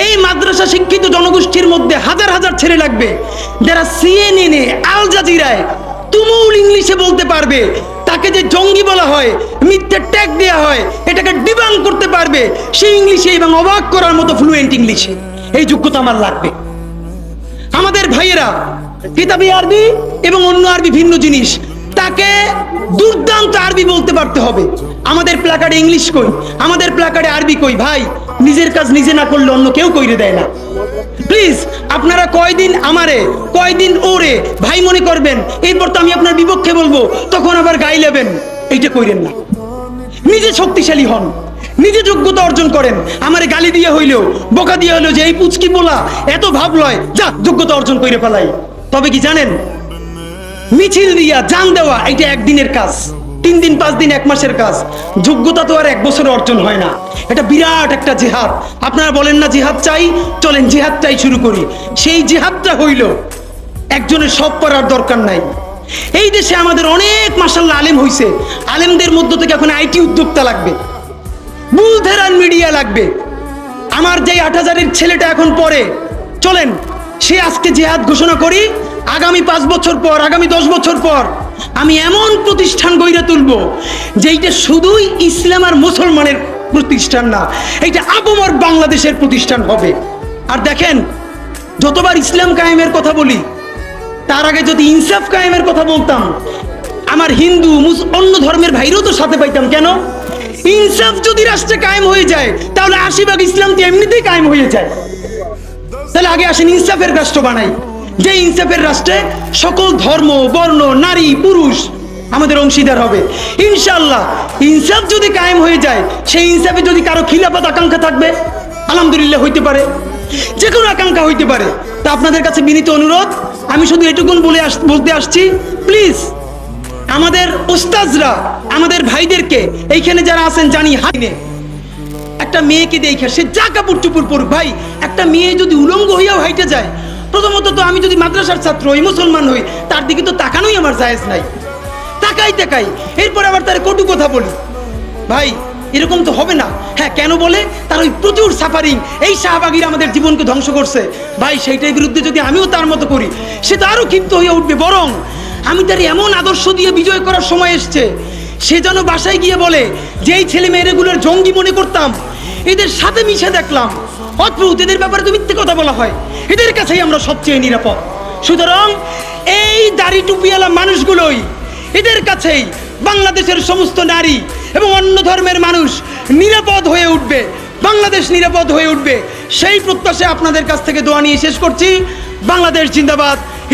এই মাদ্রাসা শিক্ষিত জনগোষ্ঠীর মধ্যে হাজার হাজার ছেলে লাগবে যারা CNN-এ, আল জাজিরায় তুমুল ইংলিশে বলতে পারবে, তাকে যে জঙ্গি বলা হয়, মিথ্যে ট্যাগ দেওয়া হয়, এটাকে ডিবাঙ্ক করতে পারবে সেই ইংলিশে এবং অবাক করার মতো ফ্লুয়েন্ট ইংলিশে। এই যোগ্যতা আমার লাগবে। আমাদের ভাইয়েরা কিতাবি আরবি এবং অন্য আরবি ভিন্ন জিনিস, তাকে দুর্দান্ত আরবি বলতে পারতে হবে। আমাদের প্ল্যাকার্ডে ইংলিশ কই, আমাদের প্ল্যাকার্ডে আরবি কই? ভাই, নিজের কাজ নিজে না করলে অন্য কেউ কইরে দেয় না। প্লিজ আপনারা কয়দিন আমারে কয়দিন ওরে ভাই মনে করবেন, এরপর তো আমি আপনার বিপক্ষে বলবো, তখন আবার গাই লেবেন, এইটা কইরেন না। নিজে শক্তিশালী হন, নিজে যোগ্যতা অর্জন করেন। আমারে গালি দিয়ে হইলেও, বোকা দিয়ে হইলেও যে এই পুচকি বলা এত ভাব লয়, যা যোগ্যতা অর্জন করে ফেলাই। তবে কি জানেন, মিছিল দিয়া জান দেওয়া এটা একদিনের কাজ, 3 দিন 5 দিন 1 মাসের কাজ। যোগ্যতা তো আর 1 বছরে অর্জন হয় না। এটা বিরাট একটা জিহাদ। আপনারা বলেন না জিহাদ চাই, চলেন জিহাদটাই শুরু করি। সেই জিহাদটা হইল, একজনের সব করার দরকার নাই। এই দেশে আমাদের অনেক মাশাআল্লাহ আলেম হইছে, আলেমদের মধ্য থেকে এখন IT উদ্যোক্তা লাগবে, বুলধেরান মিডিয়া লাগবে। আমার যে 8000-এর ছেলেটা এখন পড়ে, চলেন সে আজকে জিহাদ ঘোষণা করি, আগামী 5 বছর পর, আগামী 10 বছর পর আমি এমন প্রতিষ্ঠান গড়ে তুলবো যেইটা শুধুই ইসলাম আর মুসলমানের প্রতিষ্ঠান না, এইটা আপামর বাংলাদেশের প্রতিষ্ঠান হবে। আর দেখেন, যতবার ইসলাম কায়েমের কথা বলি, তার আগে যদি ইনসাফ কায়েমের কথা বলতাম, আমার হিন্দু অন্য ধর্মের ভাইরাও তো সাথে পাইতাম। কেন? ইনসাফ যদি রাষ্ট্রে কায়েম হয়ে যায়, তাহলে 80% ইসলাম তো এমনিতেই কায়েম হয়ে যায়। তাহলে আগে আসেন ইনসাফের রাষ্ট্র বানাই, যে ইনসাফের রাষ্ট্রে সকল ধর্ম, বর্ণ, নারী, পুরুষ আমাদের অংশীদার হবে ইনশাআল্লাহ। ইনসাফ যদি কায়েম হয়ে যায়, সেই ইনসাফে যদি কারো খিলাফত আকাঙ্ক্ষা থাকবে, আলহামদুলিল্লাহ হইতে পারে, যে কোনো আকাঙ্ক্ষা হইতে পারে। তা আপনাদের কাছে বিনীত অনুরোধ, আমি শুধু এটুকুন বলতে আসছি, প্লিজ আমাদের উস্তাজরা, আমাদের ভাইদেরকে, এইখানে যারা আছেন জানি হাইনে একটা মেয়েকে দেখে সে যা কাপড় চুপুর পড়ুক, ভাই একটা মেয়ে যদি উলঙ্গ হইয়াও হাইটে যায়, প্রথমত তো আমি যদি মাদ্রাসার ছাত্র হই, মুসলমান হই, তার দিকে তো তাকানোই আমার জায়েজ নাই। তাকাই এরপর আবার তার কটু কথা বলি, ভাই এরকম তো হবে না। হ্যাঁ, কেন বলে? তার ওই প্রচুর সাফারিং, এই শাহবাগীরা আমাদের জীবনকে ধ্বংস করছে। ভাই সেইটার বিরুদ্ধে যদি আমিও তার মতো করি, সে তো আরো ক্ষিপ্ত হয়ে উঠবে। বরং আমি তার এমন আদর্শ দিয়ে বিজয় করার সময় এসছে, সে যেন বাসায় গিয়ে বলে যে এই ছেলে মেয়েগুলোর জঙ্গি মনে করতাম, এদের সাথে মিশে দেখলাম অদ্ভুত, এদের ব্যাপারে তো মিথ্যে কথা বলা হয়, এদের কাছেই আমরা সবচেয়ে নিরাপদ। সুতরাং এই দাড়ি টুপিওয়ালা মানুষগুলোই, এদের কাছেই বাংলাদেশের সমস্ত নারী এবং অন্য ধর্মের মানুষ নিরাপদ হয়ে উঠবে, বাংলাদেশ নিরাপদ হয়ে উঠবে। সেই প্রত্যাশায় আপনাদের কাছ থেকে দোয়া নিয়ে শেষ করছি। বাংলাদেশ জিন্দাবাদ,